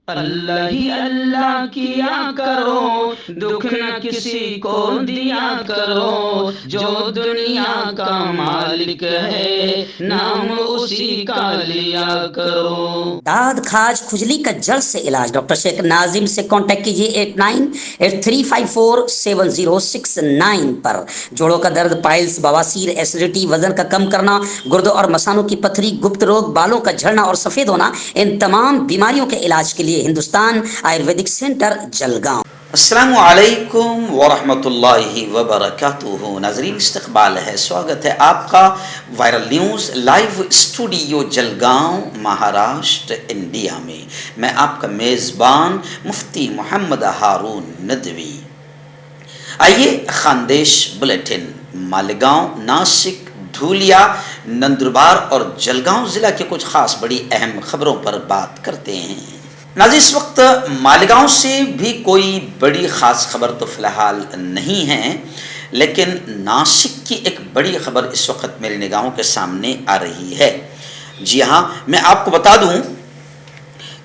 اللہ ہی اللہ کیا کرو، دکھ نہ کسی کو دیا کرو، جو دنیا کا مالک ہے نام اسی کا لیا کرو۔ داد کھاج کھجلی کا جڑ سے علاج ڈاکٹر شیخ ناظم سے کانٹیکٹ کیجیے 8983547069 پر۔ جوڑوں کا درد، پائلس، بواسیر، ایسیڈیٹی، وزن کا کم کرنا، گردوں اور مثانوں کی پتھری، گپت روگ، بالوں کا جھڑنا اور سفید ہونا، ان تمام بیماریوں کے علاج کے لیے ہندوستان آیورویدک سینٹر جلگاؤں۔ السلام علیکم ورحمۃ اللہ وبرکاتہ۔ ناظرین، استقبال ہے، سواگت ہے آپ کا viral news live studio Jalgaon, Maharashtra, India میں۔ میں آپ کا میزبان مفتی محمد ہارون ندوی۔ آئیے خاندیش بلیٹن مالیگاؤں، ناسک، دھولیا، نندربار اور جلگاؤں ضلع کے کچھ خاص بڑی اہم خبروں پر بات کرتے ہیں۔ ناظرین، اس وقت مالیگاؤں سے بھی کوئی بڑی خاص خبر تو فی الحال نہیں ہے، لیکن ناسک کی ایک بڑی خبر اس وقت میری نگاہوں کے سامنے آ رہی ہے۔ جی ہاں، میں آپ کو بتا دوں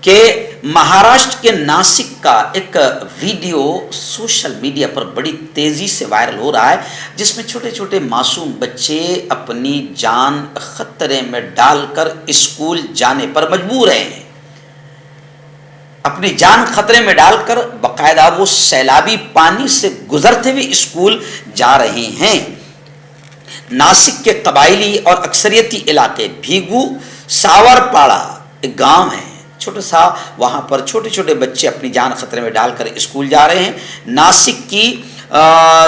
کہ مہاراشٹر کے ناسک کا ایک ویڈیو سوشل میڈیا پر بڑی تیزی سے وائرل ہو رہا ہے، جس میں چھوٹے چھوٹے معصوم بچے اپنی جان خطرے میں ڈال کر اسکول جانے پر مجبور ہیں۔ اپنی جان خطرے میں ڈال کر باقاعدہ وہ سیلابی پانی سے گزرتے ہوئے اسکول جا رہے ہیں۔ ناسک کے قبائلی اور اکثریتی علاقے بھیگو ساور پاڑا ایک گاؤں ہے چھوٹا سا، وہاں پر چھوٹے چھوٹے بچے اپنی جان خطرے میں ڈال کر اسکول جا رہے ہیں۔ ناسک کی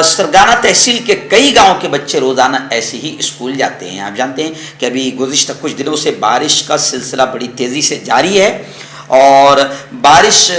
سرگانہ تحصیل کے کئی گاؤں کے بچے روزانہ ایسے ہی اسکول جاتے ہیں۔ آپ جانتے ہیں کہ ابھی گزشتہ کچھ دنوں سے بارش کا سلسلہ بڑی تیزی سے جاری ہے اور بارش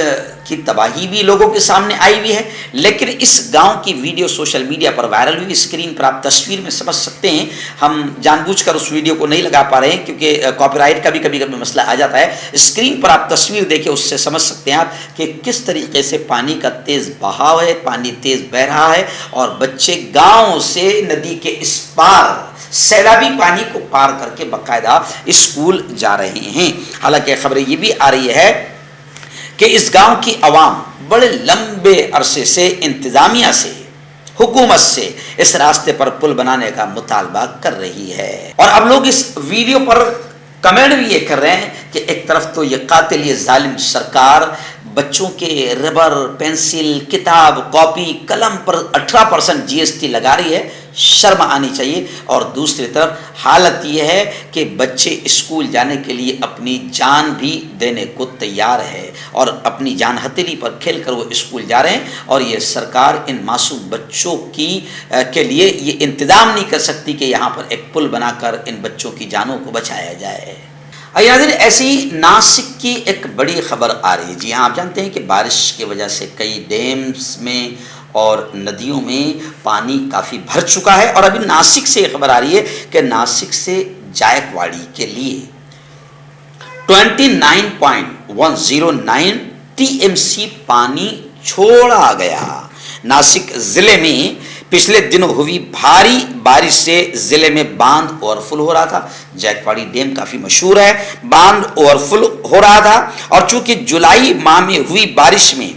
کی تباہی بھی لوگوں کے سامنے آئی ہوئی ہے، لیکن اس گاؤں کی ویڈیو سوشل میڈیا پر وائرل ہوئی۔ اسکرین پر آپ تصویر میں سمجھ سکتے ہیں، ہم جان بوجھ کر اس ویڈیو کو نہیں لگا پا رہے ہیں کیونکہ کاپی رائٹ کا بھی کبھی کبھی مسئلہ آ جاتا ہے۔ اسکرین پر آپ تصویر دیکھیں، اس سے سمجھ سکتے ہیں آپ کہ کس طریقے سے پانی کا تیز بہاؤ ہے، پانی تیز بہہ رہا ہے اور بچے گاؤں سے ندی کے اس پار سیلابی پانی کو پار کر کے باقاعدہ اسکول جا رہے ہیں۔ حالانکہ خبریں یہ بھی آ رہی ہے کہ اس گاؤں کی عوام بڑے لمبے عرصے سے انتظامیہ سے، حکومت سے اس راستے پر پل بنانے کا مطالبہ کر رہی ہے، اور اب لوگ اس ویڈیو پر کمنٹ بھی یہ کر رہے ہیں کہ ایک طرف تو یہ قاتل، یہ ظالم سرکار بچوں کے ربر، پینسل، کتاب، کاپی، قلم پر 18% GST لگا رہی ہے، شرم آنی چاہیے، اور دوسری طرف حالت یہ ہے کہ بچے اسکول جانے کے لیے اپنی جان بھی دینے کو تیار ہے اور اپنی جان ہتھیلی پر کھیل کر وہ اسکول جا رہے ہیں، اور یہ سرکار ان معصوم بچوں کے لیے یہ انتظام نہیں کر سکتی کہ یہاں پر ایک پل بنا کر ان بچوں کی جانوں کو بچایا جائے۔ ایسی ناسک کی ایک بڑی خبر آ رہی ہے۔ جی ہاں، آپ جانتے ہیں کہ بارش کی وجہ سے کئی ڈیمز میں اور ندیوں میں پانی کافی بھر چکا ہے، اور ابھی ناسک سے یہ خبر آ رہی ہے کہ ناسک سے جائکواڑی کے لیے 29.109 TMC پانی چھوڑا گیا۔ ناسک ضلع میں پچھلے دنوں ہوئی بھاری بارش سے ضلع میں باندھ اوور فل ہو رہا تھا۔ جائکواڑی ڈیم کافی مشہور ہے، باندھ اوور فل ہو رہا تھا، اور چونکہ جولائی ماہ میں ہوئی بارش میں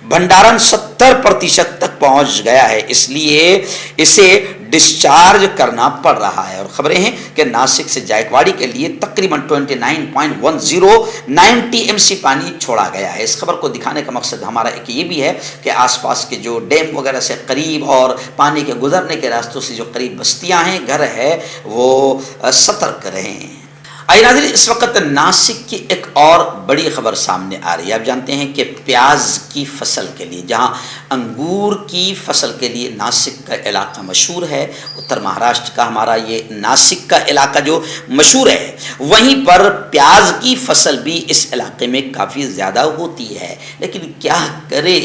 بھنڈارن 70% تک پہنچ گیا ہے، اس لیے اسے ڈسچارج کرنا پڑ رہا ہے۔ اور خبریں ہیں کہ ناسک سے جائکواڑی کے لیے تقریباً 29.109 TMC پانی چھوڑا گیا ہے۔ اس خبر کو دکھانے کا مقصد ہمارا ایک یہ بھی ہے کہ آس پاس کے جو ڈیم وغیرہ سے قریب اور پانی کے گزرنے کے راستوں سے جو قریب بستیاں ہیں، گھر ہے، وہ سترک رہیں۔ آئیے ناظرین، اس وقت ناسک کی ایک اور بڑی خبر سامنے آ رہی ہے۔ آپ جانتے ہیں کہ پیاز کی فصل کے لیے، جہاں انگور کی فصل کے لیے ناسک کا علاقہ مشہور ہے، اتر مہاراشٹر کا ہمارا یہ ناسک کا علاقہ جو مشہور ہے، وہیں پر پیاز کی فصل بھی اس علاقے میں کافی زیادہ ہوتی ہے، لیکن کیا کرے،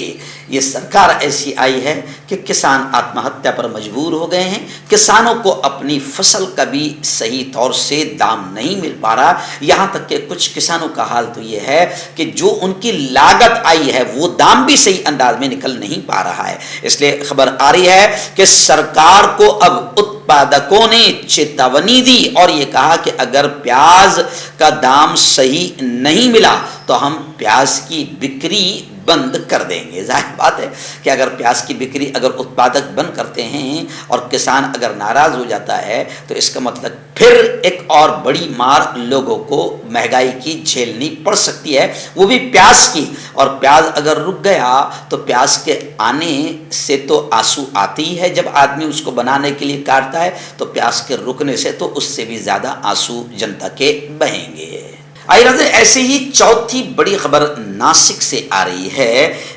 یہ سرکار ایسی آئی ہے کہ کسان آتم ہتیا پر مجبور ہو گئے ہیں۔ کسانوں کو اپنی فصل کا بھی صحیح طور سے دام نہیں مل پا رہا، یہاں تک کہ کچھ کسانوں کا حال تو یہ ہے کہ جو ان کی لاگت آئی ہے وہ دام بھی صحیح انداز میں نکل نہیں پا رہا ہے۔ اس لیے خبر آ رہی ہے کہ سرکار کو اب उत्पादकों ने चेतावनी दी और ये कहा कि अगर प्याज का दाम सही नहीं मिला तो हम प्याज की बिक्री बंद कर देंगे। जाहिर बात है कि अगर प्याज की बिक्री अगर उत्पादक बंद करते हैं और किसान अगर नाराज हो जाता है तो इसका मतलब फिर एक और बड़ी मार लोगों को महंगाई की झेलनी पड़ सकती है, वो भी प्याज की। और प्याज अगर रुक गया तो प्याज के आने से तो आंसू आते ही है, जब आदमी उसको बनाने के लिए काटता है, तो प्याज के रुकने से तो उससे भी ज्यादा आंसू जनता के बहेंगे। आइए ऐसे ही चौथी बड़ी खबर नासिक से आ रही है।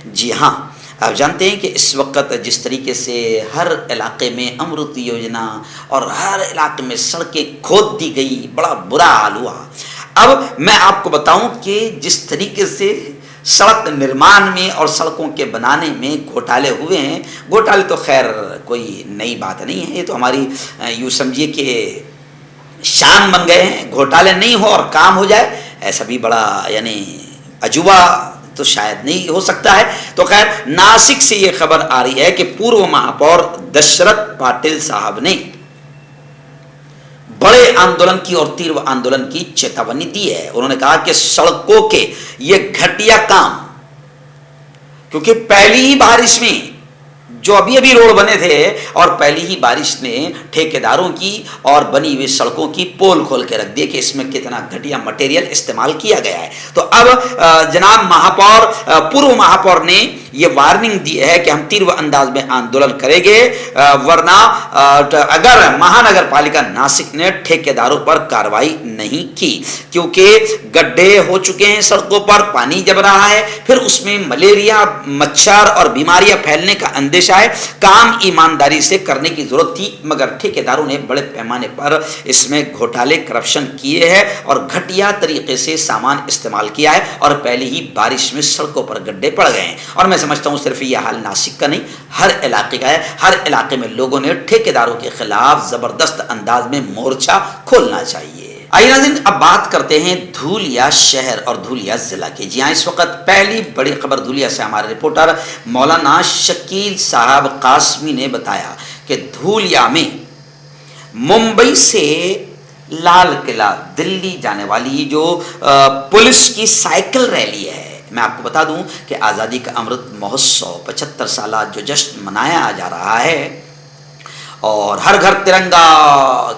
जी हाँ, आप जानते हैं कि इस वक्त जिस तरीके से हर इलाके में अमृत योजना और हर इलाके में सड़कें खोद दी गई, बड़ा बुरा हाल हुआ। अब मैं आपको बताऊं कि जिस तरीके से सड़क निर्माण में और सड़कों के बनाने में घोटाले हुए हैं, घोटाले तो खैर कोई नई बात नहीं है, ये तो हमारी यूँ समझिए कि शान बन गए हैं। घोटाले नहीं हो और काम हो जाए, ऐसा भी बड़ा यानी अजूबा तो शायद नहीं हो सकता है। तो खैर नासिक से ये खबर आ रही है कि पूर्व महापौर दशरथ पाटिल साहब ने बड़े आंदोलन की और तीव्र आंदोलन की चेतावनी दी है। उन्होंने कहा कि सड़कों के ये घटिया काम, क्योंकि पहली ही बारिश में जो अभी रोड बने थे और पहली ही बारिश ने ठेकेदारों की और बनी हुई सड़कों की पोल खोल के रख दिए कि इसमें कितना घटिया मटेरियल इस्तेमाल किया गया है। तो अब जनाब महापौर, पूर्व महापौर ने ये वार्निंग दी है कि हम तीव्र अंदाज में आंदोलन करेंगे, वरना अगर महानगर पालिका नासिक ने ठेकेदारों पर कार्रवाई नहीं की, क्योंकि गड्ढे हो चुके हैं सड़कों पर, पानी जम रहा है, फिर उसमें मलेरिया, मच्छर और बीमारियां फैलने का अंदेशा है। काम ईमानदारी से करने की जरूरत थी, मगर ठेकेदारों ने बड़े पैमाने पर इसमें घोटाले, करप्शन किए हैं और घटिया तरीके से सामान इस्तेमाल किया है और पहले ही बारिश में सड़कों पर गड्ढे पड़ गए हैं। और मैं समझता हूं सिर्फ यह हाल नासिक का नहीं, हर इलाके का है। हर इलाके में लोगों ने ठेकेदारों के खिलाफ जबरदस्त अंदाज में मोर्चा खोलना चाहिए। आइए नाज़रीन, अब बात करते हैं धूलिया शहर और धूलिया जिला की। जी हाँ, इस वक्त पहली बड़ी खबर धूलिया से हमारे रिपोर्टर मौलाना शकील साहब कासमी ने बताया कि धूलिया में मुंबई से लाल किला दिल्ली जाने वाली जो पुलिस की साइकिल रैली है, मैं आपको बता दूं कि आज़ादी का अमृत महोत्सव 75 साल जो जश्न मनाया जा रहा है और हर घर तिरंगा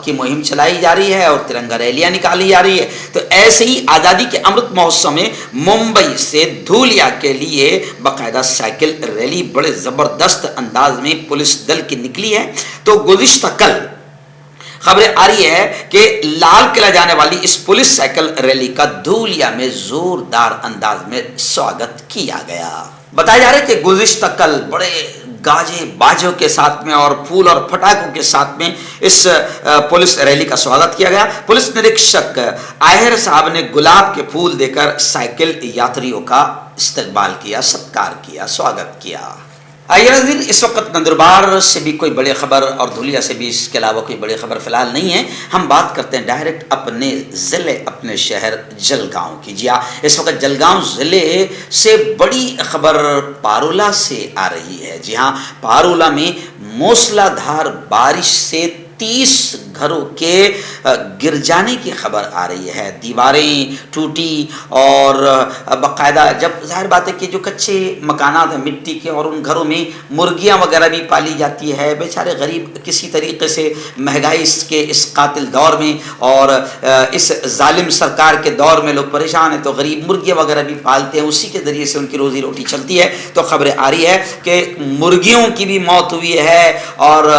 की मुहिम चलाई जा रही है और तिरंगा रैलियां निकाली जा रही है। तो ऐसे ही आज़ादी के अमृत महोत्सव में मुंबई से धूलिया के लिए बाकायदा साइकिल रैली बड़े ज़बरदस्त अंदाज में पुलिस दल की निकली है। तो गुज़िश्ता कल खबरें आ रही है कि लाल किला जाने वाली इस पुलिस साइकिल रैली का धूलिया में जोरदार अंदाज में स्वागत किया गया। बताया जा रहा है कि गुज़िश्ता कल बड़े गाजे बाजों के साथ में और फूल और पटाखों के साथ में इस पुलिस रैली का स्वागत किया गया। पुलिस निरीक्षक आहिर साहब ने गुलाब के फूल देकर साइकिल यात्रियों का इस्तकबाल किया, सत्कार किया, स्वागत किया। आइए नाज़रीन, इस वक्त नंदुरबार से भी कोई बड़ी खबर और धुलिया से भी इसके अलावा कोई बड़ी खबर फिलहाल नहीं है। हम बात करते हैं डायरेक्ट अपने ज़िले, अपने शहर जलगांव की। जी हाँ, इस वक्त जलगांव ज़िले से बड़ी खबर पारुला से आ रही है। जी हाँ, पारुला में मूसलाधार बारिश से 30 घरों के गिर जाने की खबर आ रही है। दीवारें टूटी और बाकायदा, जब जाहिर बात है कि जो कच्चे मकानात हैं मिट्टी के और उन घरों में मुर्गियां वगैरह भी पाली जाती है, बेचारे गरीब किसी तरीके से महंगाई के इस कातिल दौर में और इस जालिम सरकार के दौर में लोग परेशान हैं, तो गरीब मुर्गियां वगैरह भी पालते हैं, उसी के ज़रिए से उनकी रोज़ी रोटी चलती है। तो खबरें आ रही है कि मुर्गियों की भी मौत हुई है और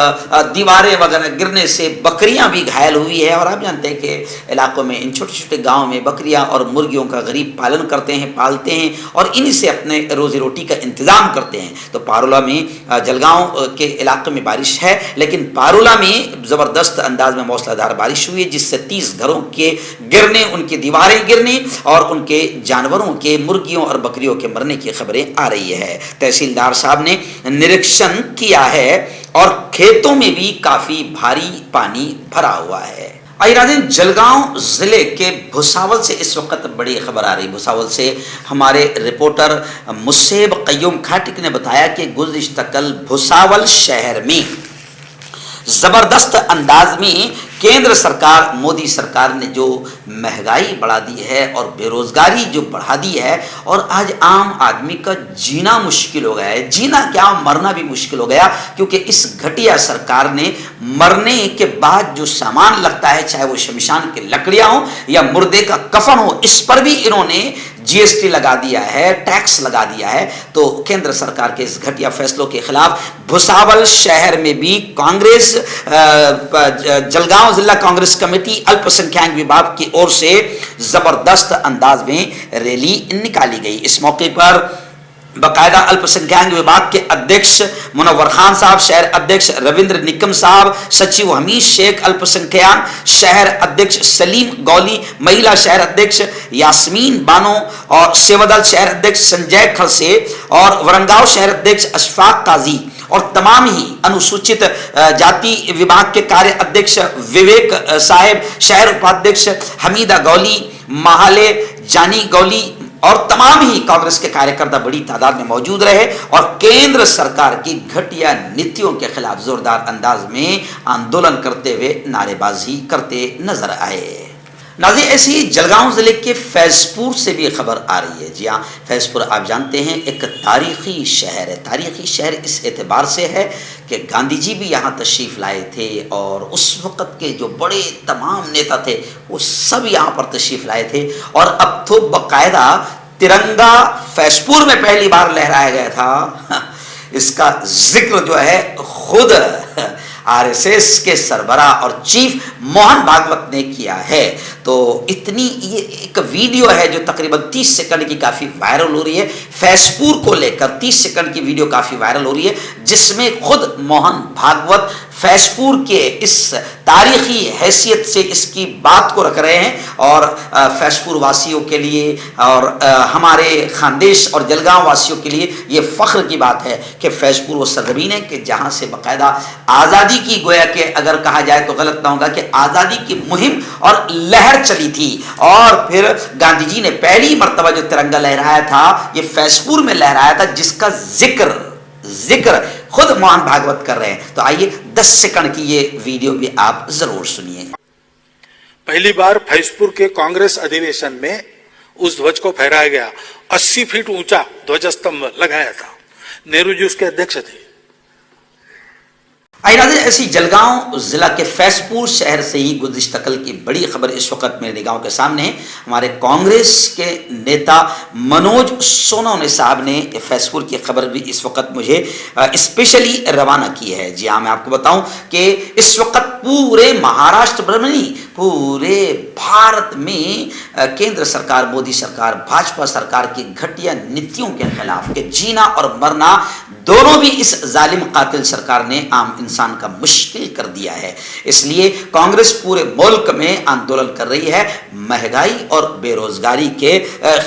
दीवारें वगैरह से बकरियां भी घायल हुई है। और आप जानते हैं कि इलाकों में इन छोटे छोटे गांव में बकरियां और मुर्गियों का गरीब पालन करते हैं, पालते हैं और इन्हीं से अपने रोजी रोटी का इंतजाम करते हैं। तो पारुला में, जलगांव के इलाके में बारिश है, लेकिन पारुला में ज़बरदस्त अंदाज में मूसलाधार बारिश हुई है, जिससे 30 घरों के गिरने, उनकी दीवारें गिरने और उनके जानवरों के, मुर्गियों और बकरियों के मरने की खबरें आ रही है। तहसीलदार साहब ने निरीक्षण किया है और खेतों में भी काफी भारी पानी भरा हुआ है। आइए नाज़रीन, जलगांव जिले के भुसावल से इस वक्त बड़ी खबर आ रही। भुसावल से हमारे रिपोर्टर मुसेब कय्यूम खाटिक ने बताया कि गुज़िश्ता कल भुसावल शहर में जबरदस्त अंदाज में केंद्र सरकार, मोदी सरकार ने जो महंगाई बढ़ा दी है और बेरोजगारी जो बढ़ा दी है, और आज आम आदमी का जीना मुश्किल हो गया है, जीना क्या मरना भी मुश्किल हो गया, क्योंकि इस घटिया सरकार ने मरने के बाद जो सामान लगता है, चाहे वो शमशान की लकड़ियां हो या मुर्दे का कफन हो, इस पर भी इन्होंने जीएसटी लगा दिया है, टैक्स लगा दिया है। तो केंद्र सरकार के इस घटिया फैसलों के खिलाफ भुसावल शहर में भी कांग्रेस, जलगांव जिला कांग्रेस कमेटी अल्पसंख्यक विभाग की ओर से जबरदस्त अंदाज में रैली निकाली गई। इस मौके पर बाकायदा अल्पसंख्यक विभाग के अध्यक्ष मुनव्वर खान साहब, शहर अध्यक्ष रविंद्र निकम साहब, सचिव हमीद शेख, अल्पसंख्यक शहर अध्यक्ष सलीम गौली, महिला शहर अध्यक्ष यास्मीन बानो और सेवादल शहर अध्यक्ष संजय खड़से और वरंगाव शहर अध्यक्ष अशफाक काजी और तमाम ही अनुसूचित जाति विभाग के कार्य अध्यक्ष विवेक साहेब, शहर उपाध्यक्ष हमीदा गौली, महाले जानी गौली और तमाम ही कांग्रेस के कार्यकर्ता बड़ी तादाद में मौजूद रहे और केंद्र सरकार की घटिया नीतियों के खिलाफ जोरदार अंदाज में आंदोलन करते हुए नारेबाजी करते नजर आए। नाज़रीन, ऐसी जलगांव जिले के फैजपुर से भी खबर आ रही है। जी हाँ, फैजपुर आप जानते हैं एक तारीखी शहर है। तारीखी शहर इस एतबार से है कि गांधी जी भी यहाँ तशरीफ लाए थे और उस वक़्त के जो बड़े तमाम नेता थे वो सब यहाँ पर तशरीफ लाए थे, और अब तो बाकायदा तिरंगा फैजपुर में पहली बार लहराया गया था। इसका जिक्र जो है खुद आरएसएस के सरबराह और चीफ मोहन भागवत ने किया है। तो इतनी ये एक वीडियो है जो तकरीबन 30 सेकंड की काफ़ी वायरल हो रही है। फैजपुर को लेकर 30 सेकंड की वीडियो काफ़ी वायरल हो रही है, जिसमें खुद मोहन भागवत फैजपुर के इस तारीखी हैसियत से इसकी बात को रख रहे हैं और फैजपुर वासियों के लिए और हमारे खानदेश और जलगांव वासियों के लिए ये फ़ख्र की बात है कि फैजपुर वो सरजमीन है कि जहाँ से बाकायदा आज़ादी की, गोया के अगर कहा जाए तो गलत ना होगा, कि आज़ादी की मुहिम और लहर चली थी। और फिर गांधी जी ने पहली मर्तबा जो तिरंगा लहराया था ये फैजपुर में लहराया था, जिसका जिक्र खुद मोहन भागवत कर रहे हैं। तो आइए 10 सेकंड की ये वीडियो भी आप जरूर सुनिए। पहली बार फैजपुर के कांग्रेस अधिवेशन में उस ध्वज को फहराया गया। 80 फीट ऊंचा ध्वज स्तंभ लगाया था। नेहरू जी उसके अध्यक्ष थे। ऐसी जलगांव जिला के फैजपुर शहर से ही गुज़िश्ता कल की बड़ी खबर इस वक्त मेरे निगाहों के सामने है। हमारे कांग्रेस के नेता मनोज सोनवणे साहब ने फैजपुर की खबर भी इस वक्त मुझे स्पेशली रवाना की है। जी हाँ, मैं आपको बताऊं कि इस वक्त पूरे महाराष्ट्र में नहीं, पूरे भारत में केंद्र सरकार, मोदी सरकार, भाजपा सरकार की घटिया नीतियों के खिलाफ के जीना और मरना दोनों भी इस जालिम कातिल सरकार ने आम इंसान का मुश्किल कर दिया है। इसलिए कांग्रेस पूरे मुल्क में आंदोलन कर रही है महंगाई और बेरोजगारी के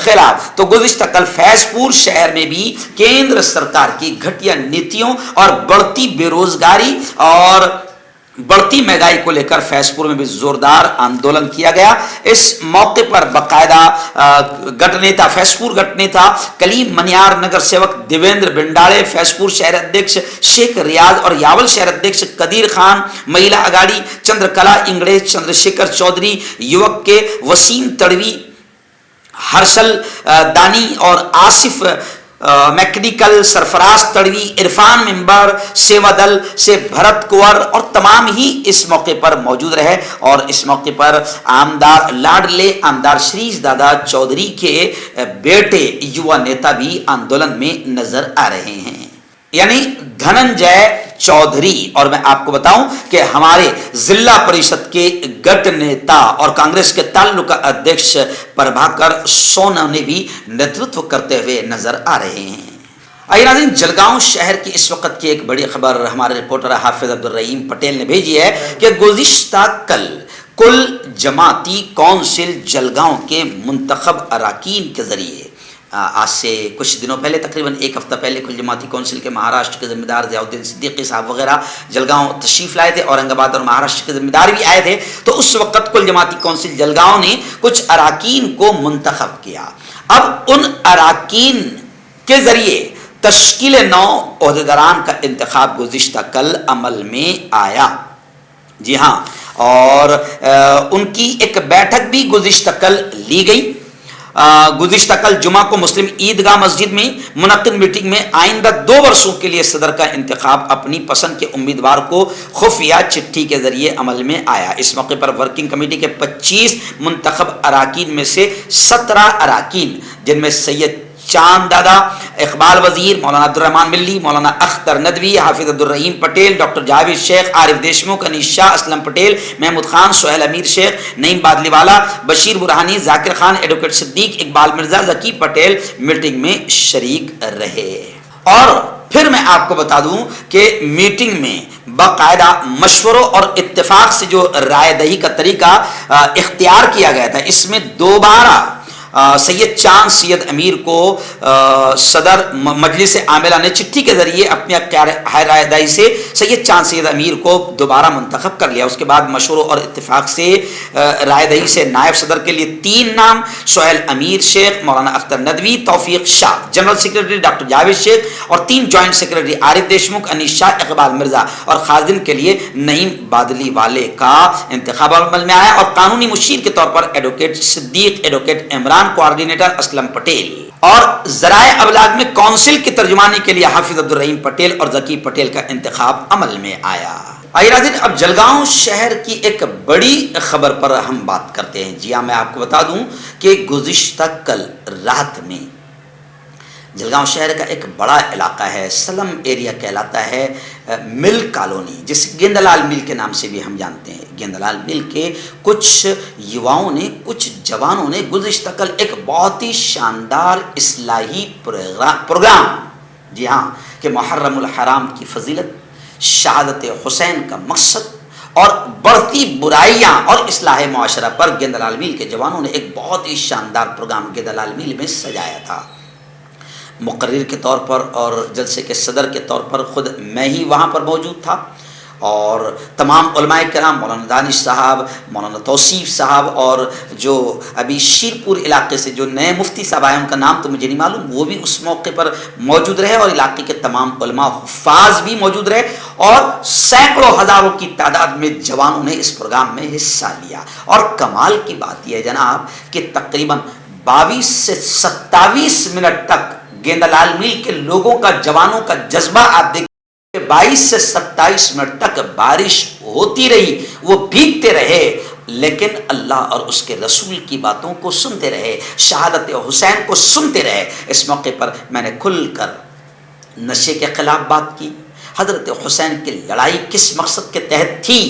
खिलाफ। तो गुज़िश्ता कल फैजपुर शहर में भी केंद्र सरकार की घटिया नीतियों और बढ़ती बेरोजगारी और बढ़ती महंगाई को लेकर फैजपुर में भी जोरदार आंदोलन किया गया। इस मौके पर बाकायदा गठनेता, फैजपुर गठनेता कलीम मनियार, नगर सेवक देवेंद्र बिंडाड़े, फैजपुर शहर अध्यक्ष शेख रियाज और यावल शहर अध्यक्ष कदीर खान, महिला अगाड़ी चंद्रकला इंगड़े, चंद्रशेखर चौधरी, युवक के वसीम तड़वी, हर्षल दानी और आसिफ मैकेनिकल, सरफराज तड़वी, इरफान मेंबर, सेवा दल से भरत कुंवर और तमाम ही इस मौके पर मौजूद रहे। और इस मौके पर आमदार लाडले आमदार श्रीज दादा चौधरी के बेटे युवा नेता भी आंदोलन में नजर आ रहे हैं, यानी धनंजय चौधरी। और मैं आपको बताऊं कि हमारे जिला परिषद के गट नेता और कांग्रेस के ताल्लुका अध्यक्ष प्रभाकर सोना ने भी नेतृत्व करते हुए नजर आ रहे हैं। आइए नाज़रीन, जलगांव शहर की इस वक्त की एक बड़ी खबर हमारे रिपोर्टर हाफिज अब्दुल रहीम पटेल ने भेजी है कि गुज़िश्ता कल कुल जमाती कौंसिल जलगांव के मुंतखब अराकीन के जरिए आज से कुछ दिनों पहले, तकरीबन एक हफ्ता पहले, कुल जमाती कौंसिल के महाराष्ट्र के जिम्मेदार ज़ियाउद्दीन सिद्दीकी साहब वगैरह जलगांव तशरीफ़ लाए थे, औरंगाबाद और महाराष्ट्र के जिम्मेदार भी आए थे। तो उस वक्त कुल जमाती कौंसिल जलगांव ने कुछ अराकीन को मुंतखब किया। अब उन अराकीन के ज़रिए تشکیل 9 عہدیداران کا انتخاب گزشتہ کل عمل میں آیا. جی ہاں، اور ان کی ایک بیٹھک بھی گزشتہ کل لی گئی. گزشتہ کل جمعہ کو مسلم عیدگاہ مسجد میں منعقد میٹنگ میں آئندہ 2 برسوں کے لیے صدر کا انتخاب اپنی پسند کے امیدوار کو خفیہ چٹھی کے ذریعے عمل میں آیا. اس موقع پر ورکنگ کمیٹی کے 25 منتخب اراکین میں سے 17 اراکین، جن میں سید چاند دادا، اقبال وزیر، مولانا عبدالرحمان ملی، مولانا اختر ندوی، حافظ عبدالرحیم پٹیل، ڈاکٹر جاوید شیخ، عارف دیشمکھ، انیس شاہ، اسلم پٹیل، محمود خان، سہیل امیر شیخ، نعیم بادلی والا، بشیر برہانی، ذاکر خان، ایڈوکیٹ صدیق، اقبال مرزا، ذکی پٹیل میٹنگ میں شریک رہے. اور پھر میں آپ کو بتا دوں کہ میٹنگ میں باقاعدہ مشوروں اور اتفاق سے جو رائے دہی کا طریقہ اختیار کیا گیا تھا، اس میں دوبارہ سید چاند سید امیر کو صدر مجلس عاملہ نے چٹھی کے ذریعے اپنی رائے دہی سے سید چاند سید امیر کو دوبارہ منتخب کر لیا. اس کے بعد مشوروں اور اتفاق سے رائے دہی سے نائب صدر کے لیے 3 نام، سہیل امیر شیخ، مولانا اختر ندوی، توفیق شاہ، جنرل سیکرٹری ڈاکٹر جاوید شیخ اور 3 جوائنٹ سیکرٹری عارف دیشمکھ، انیس شاہ، اقبال مرزا اور خازن کے لیے نعیم بادلی والے کا انتخاب عمل میں آیا. اور قانونی مشیر کے طور پر ایڈوکیٹ صدیق، ایڈوکیٹ عمران، کوارڈینیٹر اسلم پٹیل، اور ذرائع ابلاغ میں کونسل کی ترجمانی کے لیے حافظ عبدالرحیم پٹیل اور ذکی پٹیل کا انتخاب عمل میں آیا. آئیے ناظرین، اب جلگاؤں شہر کی ایک بڑی خبر پر ہم بات کرتے ہیں. جی ہاں، میں آپ کو بتا دوں کہ گزشتہ کل رات میں جلگاؤں شہر کا ایک بڑا علاقہ ہے، سلم ایریا کہلاتا ہے، مل کالونی، جس گیندلال مل کے نام سے بھی ہم جانتے ہیں. گیندلال مل کے کچھ یواؤں نے، کچھ جوانوں نے گزشتہ کل ایک بہت ہی شاندار اصلاحی پروگرام، جی ہاں، کہ محرم الحرام کی فضیلت، شہادت حسین کا مقصد اور بڑھتی برائیاں اور اصلاح معاشرہ پر گیندلال مل کے جوانوں نے ایک بہت ہی شاندار پروگرام گیندلال مل میں سجایا تھا. مقرر کے طور پر اور جلسے کے صدر کے طور پر خود میں ہی وہاں پر موجود تھا، اور تمام علماء کرام، مولانا دانش صاحب، مولانا توصیف صاحب، اور جو ابھی شیرپور علاقے سے جو نئے مفتی صاحب آئے، ان کا نام تو مجھے نہیں معلوم، وہ بھی اس موقع پر موجود رہے، اور علاقے کے تمام علماء حفاظ بھی موجود رہے، اور سینکڑوں ہزاروں کی تعداد میں جوانوں نے اس پروگرام میں حصہ لیا. اور کمال کی بات یہ ہے جناب کہ تقریباً 22 سے 27 منٹ تک گیندلال مل کے لوگوں کا، جوانوں کا جذبہ آپ دیکھیں، 22 سے 27 منٹ تک بارش ہوتی رہی، وہ بھیگتے رہے، لیکن اللہ اور اس کے رسول کی باتوں کو سنتے رہے، شہادت حسین کو سنتے رہے. اس موقع پر میں نے کھل کر نشے کے خلاف بات کی. حضرت حسین کی لڑائی کس مقصد کے تحت تھی؟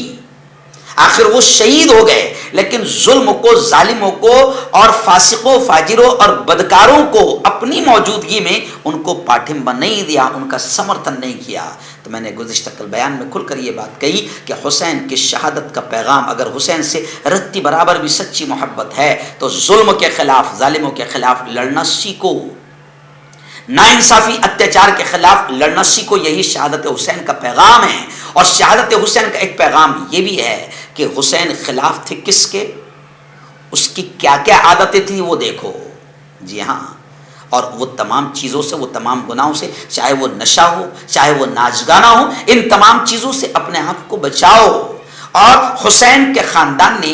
آخر وہ شہید ہو گئے، لیکن ظلم کو، ظالموں کو اور فاسقوں، فاجروں اور بدکاروں کو اپنی موجودگی میں ان کو پاٹھمبا نہیں دیا، ان کا سمرتھن نہیں کیا. تو میں نے گزشتہ کل بیان میں کھل کر یہ بات کہی کہ حسین کی شہادت کا پیغام، اگر حسین سے رتی برابر بھی سچی محبت ہے تو ظلم کے خلاف، ظالموں کے خلاف لڑنا سیکھو، ناانصافی، اتیاچار کے خلاف لڑنا سیکھو. یہی شہادت حسین کا پیغام ہے. اور شہادت حسین کا ایک پیغام یہ بھی ہے کہ حسین خلاف تھے کس کے، اس کی کیا کیا عادتیں تھیں وہ دیکھو. جی ہاں، اور وہ تمام چیزوں سے، وہ تمام گناہوں سے، چاہے وہ نشہ ہو، چاہے وہ ناچ گانا ہو، ان تمام چیزوں سے اپنے آپ کو بچاؤ. اور حسین کے خاندان نے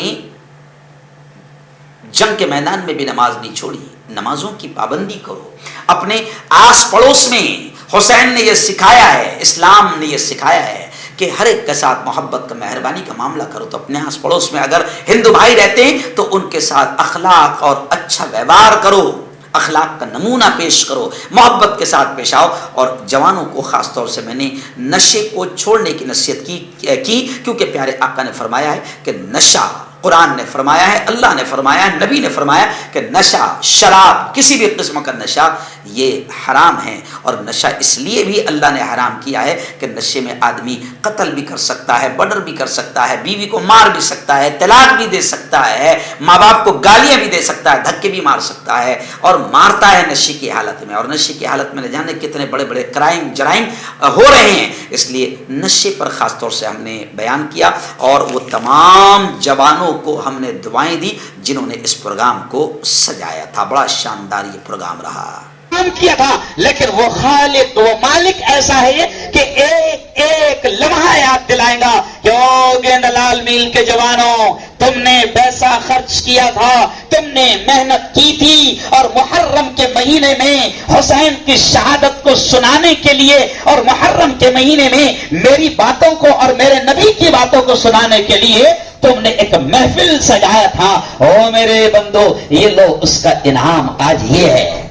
جنگ کے میدان میں بھی نماز نہیں چھوڑی. نمازوں کی پابندی کرو. اپنے آس پڑوس میں حسین نے یہ سکھایا ہے، اسلام نے یہ سکھایا ہے کہ ہر ایک کے ساتھ محبت کا، مہربانی کا معاملہ کرو. تو اپنے آس پڑوس میں اگر ہندو بھائی رہتے ہیں تو ان کے ساتھ اخلاق اور اچھا ویوہار کرو، اخلاق کا نمونہ پیش کرو، محبت کے ساتھ پیش آؤ. اور جوانوں کو خاص طور سے میں نے نشے کو چھوڑنے کی نصیحت کی کیونکہ پیارے آقا نے فرمایا ہے کہ نشہ، قرآن نے فرمایا ہے، اللہ نے فرمایا ہے، نبی نے فرمایا کہ نشہ، شراب، کسی بھی قسم کا نشہ یہ حرام ہے. اور نشہ اس لیے بھی اللہ نے حرام کیا ہے کہ نشے میں آدمی قتل بھی کر سکتا ہے، مرڈر بھی کر سکتا ہے، بیوی کو مار بھی سکتا ہے، طلاق بھی دے سکتا ہے، ماں باپ کو گالیاں بھی دے سکتا ہے، دھکے بھی مار سکتا ہے، اور مارتا ہے نشے کی حالت میں. اور نشے کی حالت میں نہ جانے کتنے بڑے بڑے جرائم ہو رہے ہیں. اس لیے نشے پر خاص طور سے ہم نے بیان کیا، اور وہ تمام جوانوں کو ہم نے دعائیں دی جنہوں نے اس پروگرام کو سجایا تھا. بڑا شاندار یہ پروگرام رہا. کام کیا تھا، لیکن وہ خالق، وہ مالک ایسا ہے کہ ایک ایک لمحہ یاد دلائے گا کہ او گیند لال میل کے جوانوں، تم نے پیسہ خرچ کیا تھا، تم نے محنت کی تھی، اور محرم کے مہینے میں حسین کی شہادت کو سنانے کے لیے، اور محرم کے مہینے میں میری باتوں کو اور میرے نبی کی باتوں کو سنانے کے لیے تم نے ایک محفل سجایا تھا۔ او میرے بندو، یہ لو اس کا انعام آج یہ ہے۔